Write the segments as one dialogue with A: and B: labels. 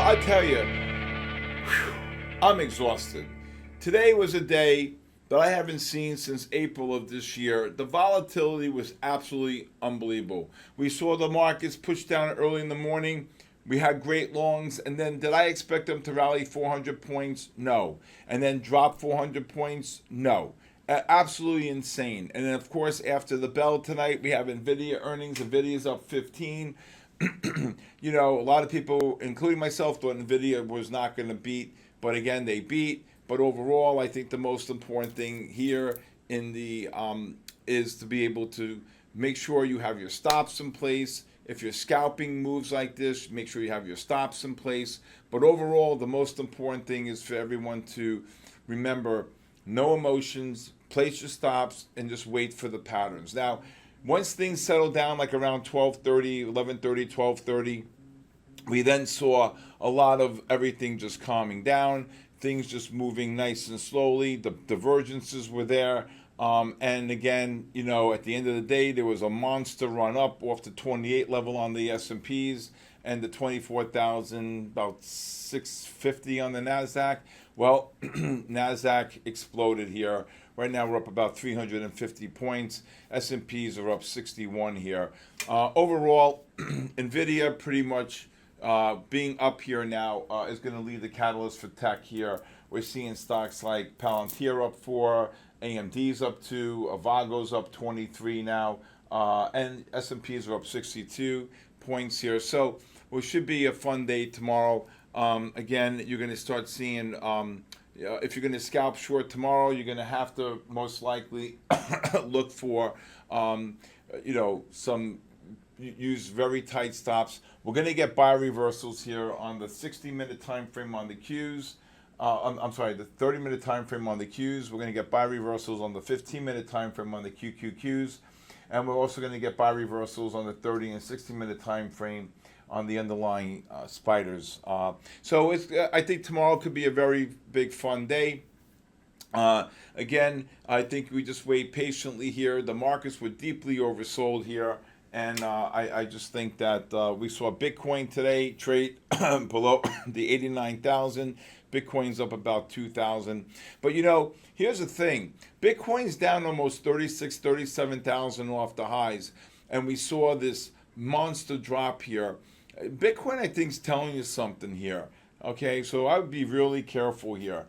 A: I tell you, I'm exhausted. Today was a day that I haven't seen since April of this year. The volatility was absolutely unbelievable. We saw the markets push down early in the morning. We had great longs, and then did I expect them to rally 400 points? No. And then drop 400 points? No. Absolutely insane. And then, of course, after the bell tonight, we have NVIDIA earnings. NVIDIA's up 15. A lot of people, including myself, thought NVIDIA was not going to beat, but again, they beat. But overall, I think the most important thing here in the is to be able to make sure you have your stops in place. If you're scalping moves like this, make sure you have your stops in place. But overall, the most important thing is for everyone to remember no emotions, place your stops, and just wait for the patterns. Now, once things settled down, like around 12:30, 11:30, 12:30, we then saw a lot of everything just calming down, things just moving nice and slowly. The divergences were there. And again, at the end of the day, there was a monster run up off the 28 level on the S&Ps and the 24,000, about 650 on the NASDAQ. Well, NASDAQ exploded here. Right now we're up about 350 points. S&Ps are up 61 here. Overall, NVIDIA pretty much being up here now is going to lead the catalyst for tech here. We're seeing stocks like Palantir up 4, AMD's up 2, Avago's up 23 now, and S&Ps are up 62 points here. So it should be a fun day tomorrow. Again, you're going to start seeing, if you're going to scalp short tomorrow, you're going to have to most likely look for, use very tight stops. We're going to get buy reversals here on the 60-minute time frame on the Qs. The 30-minute time frame on the Qs. We're going to get buy reversals on the 15-minute time frame on the QQQs, and we're also going to get buy reversals on the 30 and 60-minute time frame on the underlying spiders. So I think tomorrow could be a very big fun day. Again, I think we just wait patiently here. The markets were deeply oversold here. And I just think that we saw Bitcoin today trade below the 89,000. Bitcoin's up about 2,000. But here's the thing. Bitcoin's down almost 37,000 off the highs. And we saw this monster drop here. Bitcoin, I think, is telling you something here. Okay, so I would be really careful here.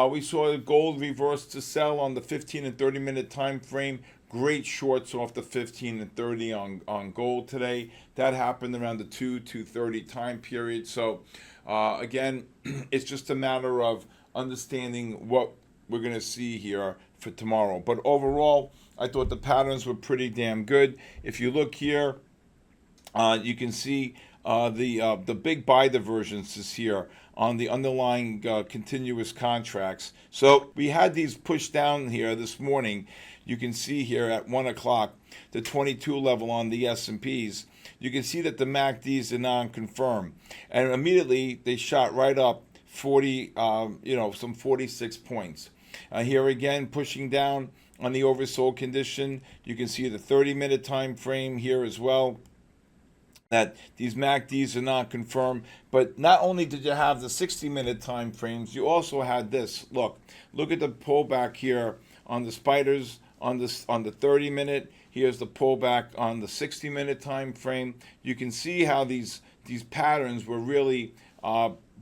A: We saw gold reverse to sell on the 15 and 30-minute time frame. Great shorts off the 15 and 30 on gold today. That happened around the 2:30 time period. So, again, it's just a matter of understanding what we're going to see here for tomorrow. But overall, I thought the patterns were pretty damn good. If you look here, you can see the big buy divergences here on the underlying continuous contracts. So we had these pushed down here this morning. You can see here at 1 o'clock, the 22 level on the S&Ps. You can see that the MACDs are non-confirmed. And immediately they shot right up 46 points. Here again, pushing down on the oversold condition. You can see the 30-minute time frame here as well, that these MACDs are not confirmed. But not only did you have the 60-minute time frames, you also had this. Look at the pullback here on the spiders on the 30-minute. Here's the pullback on the 60-minute time frame. You can see how these patterns were really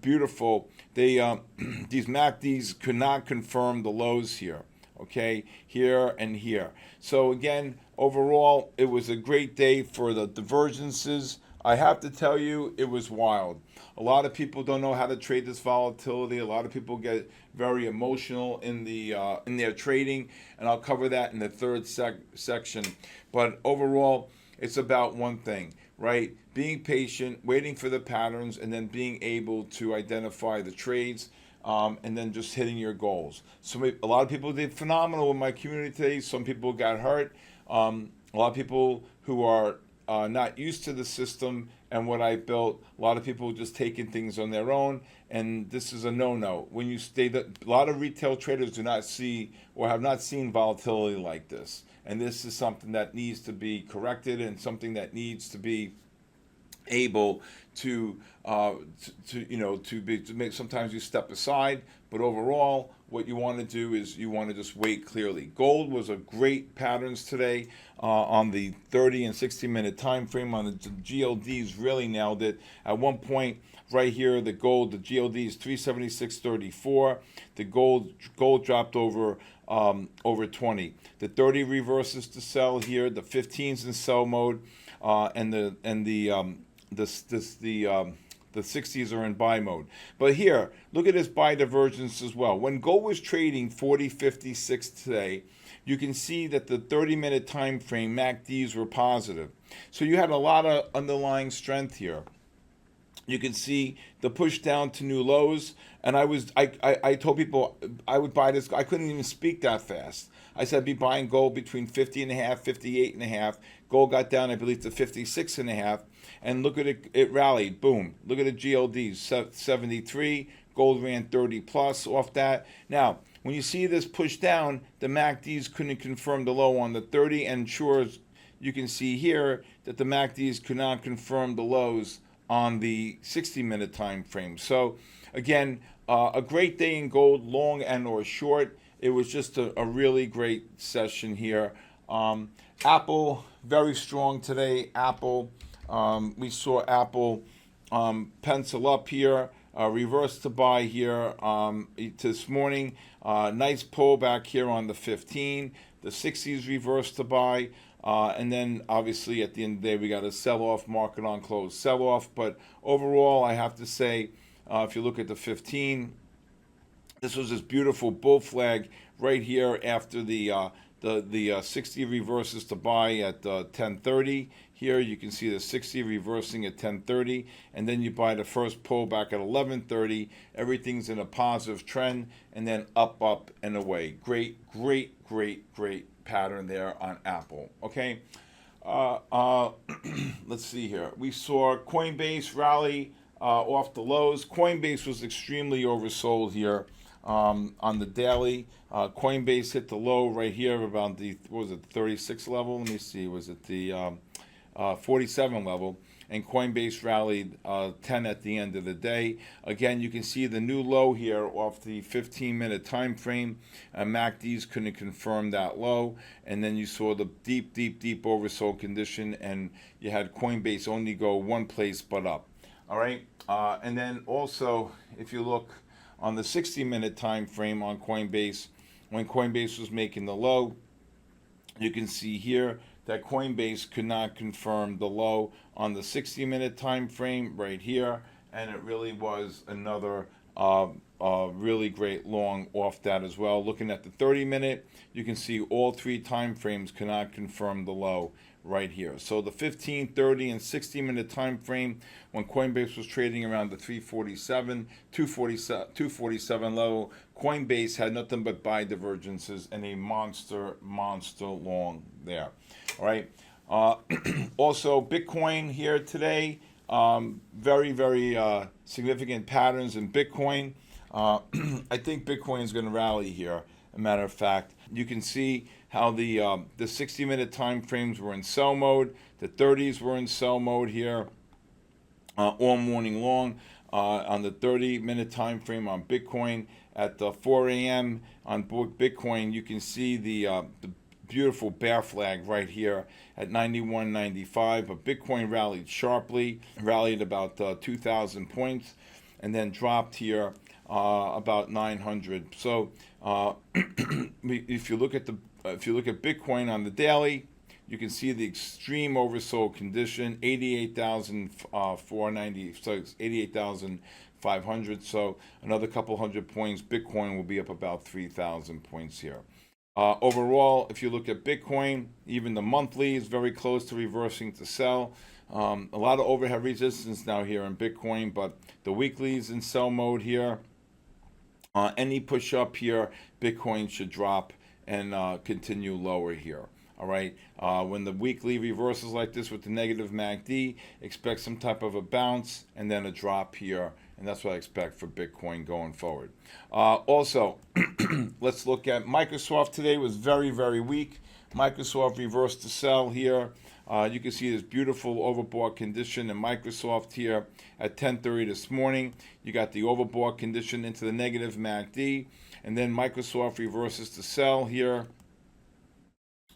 A: beautiful. They these MACDs could not confirm the lows here. Okay, here and here. So again, overall, it was a great day for the divergences. I have to tell you, it was wild. A lot of people don't know how to trade this volatility. A lot of people get very emotional in their trading, and I'll cover that in the third section. But overall, it's about one thing, right? Being patient, waiting for the patterns, and then being able to identify the trades. And then just hitting your goals. So a lot of people did phenomenal in my community today. Some people got hurt. A lot of people who are not used to the system and what I built. A lot of people just taking things on their own, and this is a no-no. When you stay, a lot of retail traders do not see or have not seen volatility like this, and this is something that needs to be corrected and something that needs to be able to to make, sometimes you step aside, but overall what you want to do is you want to just wait clearly. Gold was a great patterns today on the 30 and 60-minute time frame. On the GLDs really nailed it. At one point right here, the GLD is 376.34. The gold dropped over 20. The 30 reverses to sell here. The 15s in sell mode, and the 60s are in buy mode. But here, look at this buy divergence as well. When gold was trading 40.56 today, you can see that the 30-minute time frame MACDs were positive. So you had a lot of underlying strength here. You can see the push down to new lows, and I told people I would buy this. I couldn't even speak that fast. I said I'd be buying gold between 50.5, 58.5. Gold got down, I believe, to 56.5, and look at it. It rallied. Boom. Look at the GLDs, 73. Gold ran 30 plus off that. Now, when you see this push down, the MACDs couldn't confirm the low on the 30, and sure, you can see here that the MACDs could not confirm the lows on the 60-minute time frame. So again, a great day in gold, long and or short. It was just a really great session here. Apple, very strong today. Apple, we saw Apple pencil up here, reverse to buy here this morning. Nice pullback here on the 15. The 60s reverse to buy. And then obviously at the end of the day, we got a sell-off, market on close sell-off. But overall, I have to say, if you look at the 15, this was this beautiful bull flag right here after the 60 reverses to buy at 10:30. Here you can see the 60 reversing at 10:30, and then you buy the first pullback at 11:30. Everything's in a positive trend, and then up, and away. Great pattern there on Apple. Okay, let's see here. We saw Coinbase rally off the lows. Coinbase was extremely oversold here on the daily. Coinbase hit the low right here about the 36 level. Let me see, was it the 47 level? And Coinbase rallied 10 at the end of the day. Again, you can see the new low here off the 15-minute time frame. MACDs couldn't confirm that low. And then you saw the deep oversold condition, and you had Coinbase only go one place but up. All right. And then also, if you look on the 60-minute time frame on Coinbase, when Coinbase was making the low, you can see here that Coinbase could not confirm the low on the 60-minute time frame right here, and it really was another really great long off that as well. Looking at the 30-minute, you can see all three time frames cannot confirm the low right here. So the 15, 30, and 60-minute time frame, when Coinbase was trading around the 247 level, Coinbase had nothing but buy divergences and a monster long there. All right. Also, Bitcoin here today. Very significant patterns in Bitcoin. I think Bitcoin is going to rally here. A matter of fact, you can see how the 60-minute time frames were in sell mode. The 30s were in sell mode here all morning long. On the 30-minute time frame on Bitcoin at 4 a.m. on Bitcoin, you can see the beautiful bear flag right here at 91.95. But Bitcoin rallied sharply, rallied about 2,000 points, and then dropped here about 900. So if you look at Bitcoin on the daily, you can see the extreme oversold condition, 88,490, so 88,500. So another couple hundred points, Bitcoin will be up about 3,000 points here. Overall, if you look at Bitcoin, even the monthly is very close to reversing to sell. A lot of overhead resistance now here in Bitcoin, but the weekly is in sell mode here. Any push up here, Bitcoin should drop and continue lower here. All right. When the weekly reverses like this with the negative MACD, expect some type of a bounce and then a drop here. And that's what I expect for Bitcoin going forward. Also, let's look at Microsoft today. Was very weak. Microsoft reversed to sell here You can see this beautiful overbought condition in Microsoft here at 10:30 this morning. You got the overbought condition into the negative MACD, and then Microsoft reverses to sell here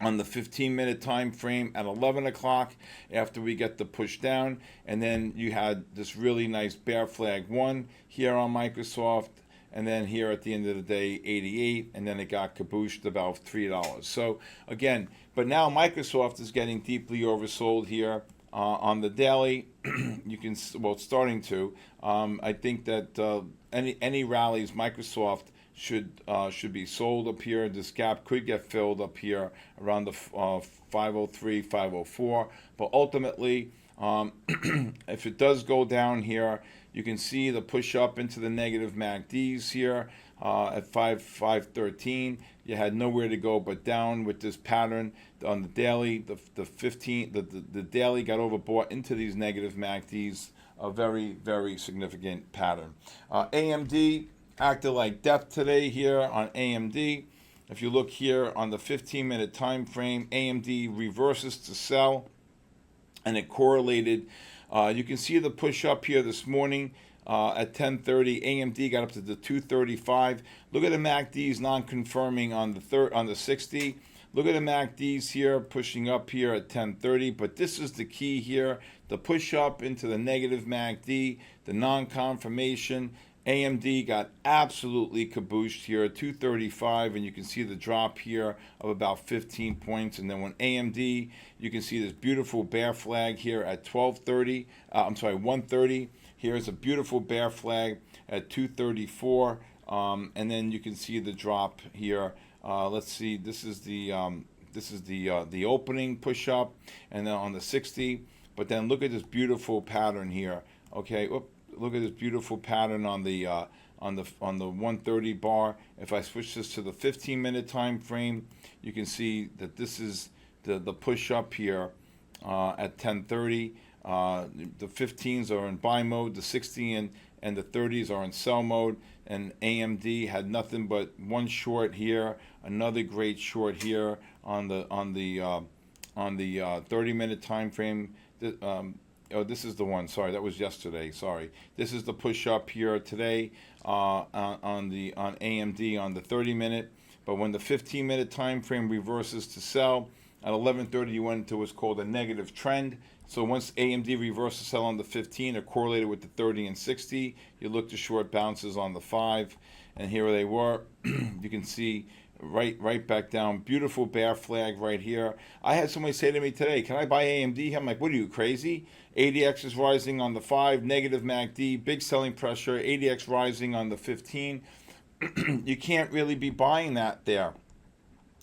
A: on the 15-minute time frame at 11 o'clock after we get the push down. And then you had this really nice bear flag 1 here on Microsoft, and then here at the end of the day 88, and then it got kabooshed about $3. So again, but now Microsoft is getting deeply oversold here on the daily. You can, well, it's starting to. I think that any rallies Microsoft should be sold up here. This gap could get filled up here around the 503, 504. But ultimately, if it does go down here, you can see the push up into the negative MACDs here at 513. You had nowhere to go but down with this pattern on the daily. The daily got overbought into these negative MACDs. A very, very significant pattern. AMD acted like death today here on AMD. If you look here on the 15-minute time frame, AMD reverses to sell, and it correlated. You can see the push up here this morning at 10:30. AMD got up to the 235. Look at the MACDs non-confirming on the 60. Look at the MACDs here pushing up here at 10:30. But this is the key here: the push up into the negative MACD, the non-confirmation. AMD got absolutely kabooshed here at 235, and you can see the drop here of about 15 points. And then when AMD, you can see this beautiful bear flag here at 130. Here's a beautiful bear flag at 234, and then you can see the drop here. Let's see, this is the opening push up, and then on the 60. But then look at this beautiful pattern here. Okay. Look at this beautiful pattern on the 130 bar. If I switch this to the 15-minute time frame, you can see that this is the push up here at 10:30. The 15s are in buy mode, the 60 and the 30s are in sell mode. And AMD had nothing but one short here, another great short here on the 30-minute time frame. Oh, this is the one. Sorry, that was yesterday. Sorry, this is the push up here today on AMD on the 30-minute. But when the 15-minute time frame reverses to sell at 11:30, you went into what's called a negative trend. So once AMD reversed to sell on the 15, it correlated with the 30 and 60. You look to short bounces on the 5, and here they were. You can see right back down. Beautiful bear flag right here. I had somebody say to me today, "Can I buy AMD?" I'm like, "What are you, crazy?" ADX is rising on the 5, negative MACD, big selling pressure. ADX rising on the 15. You can't really be buying that there.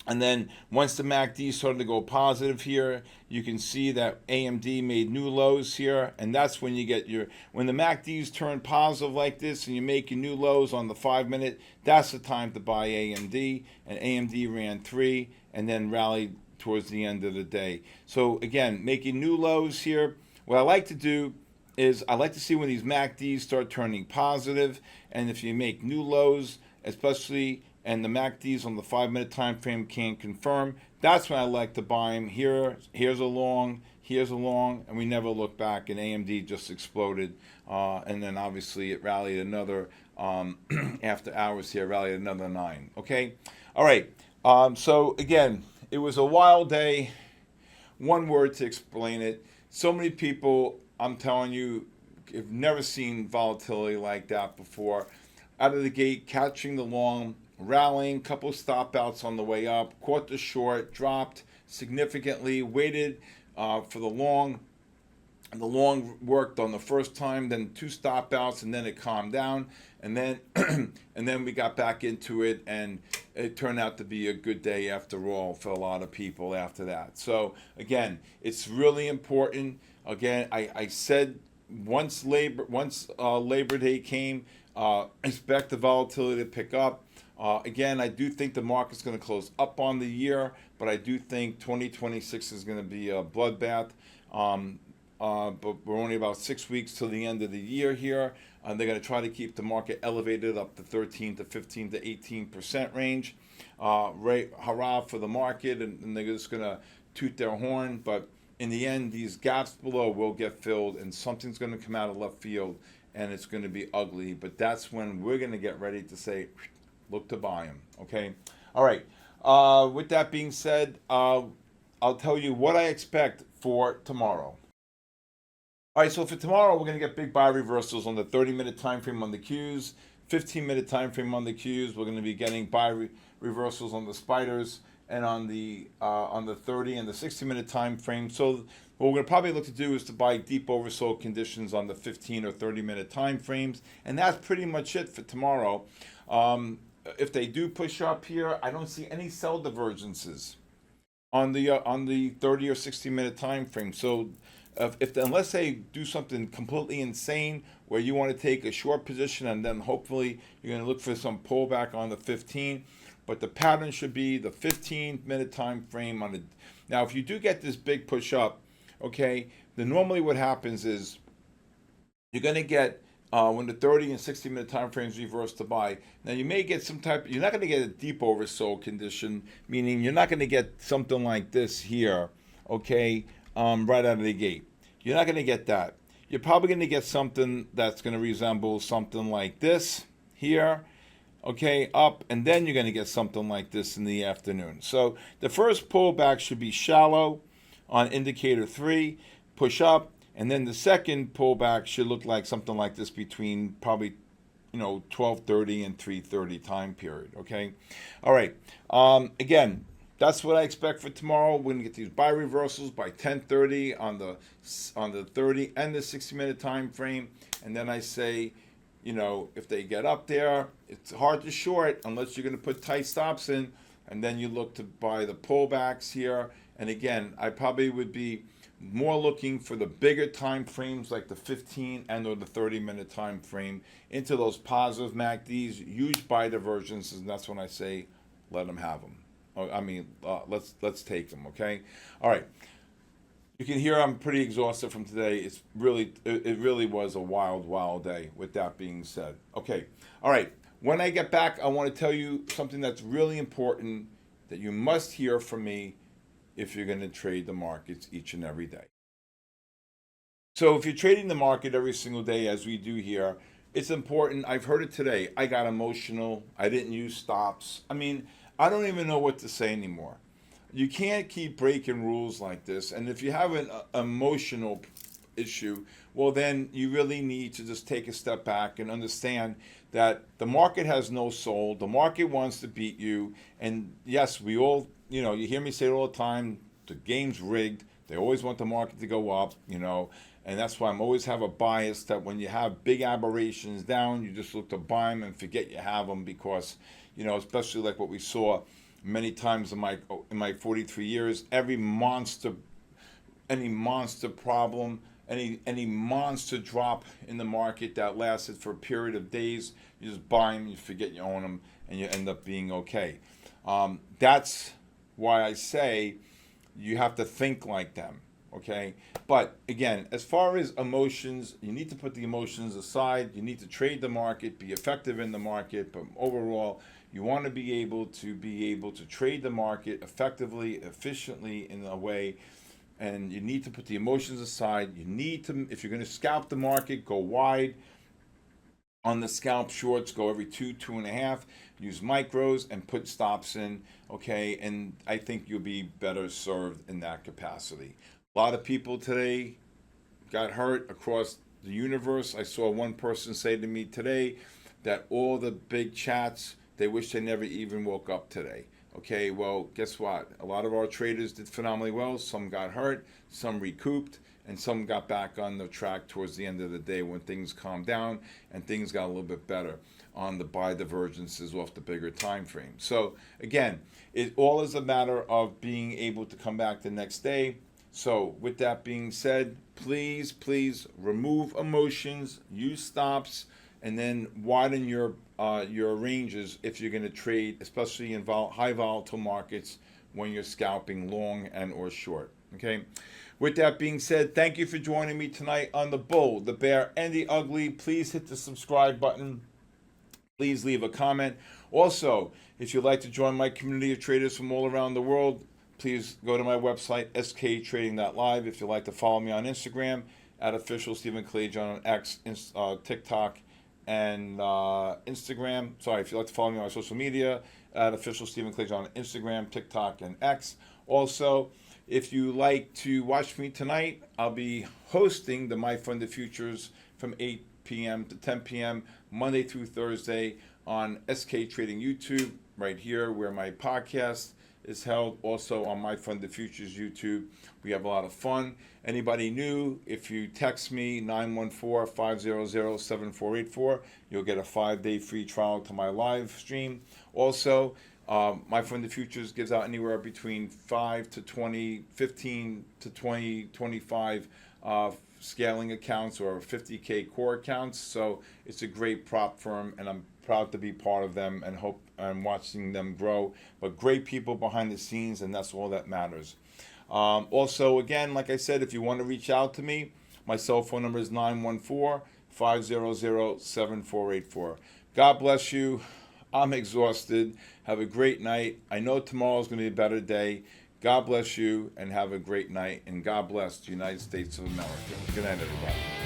A: And then once the MACD started to go positive here, you can see that AMD made new lows here, and that's when you get when the MACDs turn positive like this and you're making new lows on the 5-minute, that's the time to buy AMD. And AMD ran 3 and then rallied towards the end of the day. So again, making new lows here. What I like to do is I like to see when these MACDs start turning positive, and if you make new lows, especially, and the MACDs on the 5-minute time frame can't confirm, that's when I like to buy them. Here's a long, and we never look back, and AMD just exploded, and then obviously it rallied another, after hours here, rallied another 9, okay? All right, so again, it was a wild day. One word to explain it. So many people, I'm telling you, have never seen volatility like that before. Out of the gate, catching the long, rallying, couple stop outs on the way up, caught the short, dropped significantly, waited for the long. The long worked on the first time, then 2 stop outs, and then it calmed down, and then and then we got back into it, and it turned out to be a good day after all for a lot of people after that. So again, it's really important. Again, I said once Labor Day came, expect the volatility to pick up. Again, I do think the market's going to close up on the year, but I do think 2026 is going to be a bloodbath. But we're only about 6 weeks till the end of the year here. They're going to try to keep the market elevated up to 13 to 15 to 18% range. Hurrah for the market, and they're just going to toot their horn. But in the end, these gaps below will get filled, and something's going to come out of left field, and it's going to be ugly. But that's when we're going to get ready to say, look to buy them. Okay. All right. With that being said, I'll tell you what I expect for tomorrow. All right, so for tomorrow, we're going to get big buy reversals on the 30-minute time frame on the Qs, 15-minute time frame on the Qs. We're going to be getting buy reversals on the spiders and on the 30 and the 60-minute time frame. So what we're going to probably look to do is to buy deep oversold conditions on the 15 or 30-minute time frames, and that's pretty much it for tomorrow. If they do push up here, I don't see any sell divergences on the 30 or 60-minute time frame. So unless they do something completely insane where you want to take a short position and then hopefully you're going to look for some pullback on the 15, but the pattern should be the 15-minute time frame on the. Now, if you do get this big push up, okay, then normally what happens is you're going to get when the 30 and 60-minute time frames reverse to buy. Now, you may get you're not going to get a deep oversold condition, meaning you're not going to get something like this here, okay, right out of the gate. You're not going to get that. You're probably going to get something that's going to resemble something like this here, okay, up, and then you're going to get something like this in the afternoon. So the first pullback should be shallow on indicator 3, push up, and then the second pullback should look like something like this between probably 12:30 and 3:30 time period, okay? All right. Again, that's what I expect for tomorrow. We're going to get these buy reversals by 10:30 on the 30 and the 60-minute time frame. And then I say, if they get up there, it's hard to short unless you're going to put tight stops in. And then you look to buy the pullbacks here. And again, I probably would be more looking for the bigger time frames like the 15 and or the 30-minute time frame into those positive MACDs, huge buy divergences, and that's when I say let them have them. Let's take them, okay? All right. You can hear I'm pretty exhausted from today. It really was a wild day, with that being said. Okay. All right. When I get back, I want to tell you something that's really important that you must hear from me if you're going to trade the markets each and every day. So if you're trading the market every single day, as we do here, it's important. I've heard it today. I got emotional. I didn't use stops. I don't even know what to say anymore. You can't keep breaking rules like this. And if you have an emotional issue, well, then you really need to just take a step back and understand that the market has no soul. The market wants to beat you. And yes, we all, you hear me say it all the time, the game's rigged. They always want the market to go up, and that's why I'm always have a bias that when you have big aberrations down, you just look to buy them and forget you have them because, especially like what we saw many times in my 43 years, any monster problem, any monster drop in the market that lasted for a period of days, you just buy them, you forget you own them, and you end up being okay. That's why I say you have to think like them, okay? But again, as far as emotions, you need to put the emotions aside. You need to trade the market, be effective in the market, but overall, you want to be able to trade the market effectively, efficiently in a way, and you need to put the emotions aside. You need to, if you're going to scalp the market, go wide. On the scalp shorts, go every 2.5, use micros and put stops in, okay? And I think you'll be better served in that capacity. A lot of people today got hurt across the universe. I saw one person say to me today that all the big chats, they wish they never even woke up today. Okay, well, guess what? A lot of our traders did phenomenally well. Some got hurt, some recouped, and some got back on the track towards the end of the day when things calmed down and things got a little bit better on the buy divergences off the bigger time frame. So again, it all is a matter of being able to come back the next day. So with that being said, please remove emotions, use stops, and then widen your ranges if you're going to trade, especially in high volatile markets when you're scalping long and or short. Okay. With that being said, thank you for joining me tonight on the Bull, the Bear, and the Ugly. Please hit the subscribe button. Please leave a comment. Also, if you'd like to join my community of traders from all around the world, please go to my website, sktrading.live. If you'd like to follow me on Instagram, at official Stephen Kalayjian on X, TikTok, and Instagram. Sorry, if you'd like to follow me on my social media, at official Stephen Kalayjian on Instagram, TikTok, and X. Also, if you like to watch me tonight, I'll be hosting the My Funded Futures from 8 p.m. to 10 p.m. Monday through Thursday on SK Trading YouTube, right here where my podcast is held. Also on My Funded Futures YouTube. We have a lot of fun. Anybody new, if you text me 914-500-7484, you'll get a 5-day free trial to my live stream. Also, My Funded Futures gives out anywhere between 5 to 20, 15 to 20, 25 scaling accounts or 50K core accounts. So it's a great prop firm, and I'm proud to be part of them and hope I'm watching them grow. But great people behind the scenes, and that's all that matters. Also, again, like I said, if you want to reach out to me, my cell phone number is 914-500-7484. God bless you. I'm exhausted. Have a great night. I know tomorrow's going to be a better day. God bless you and have a great night. And God bless the United States of America. Good night, everybody.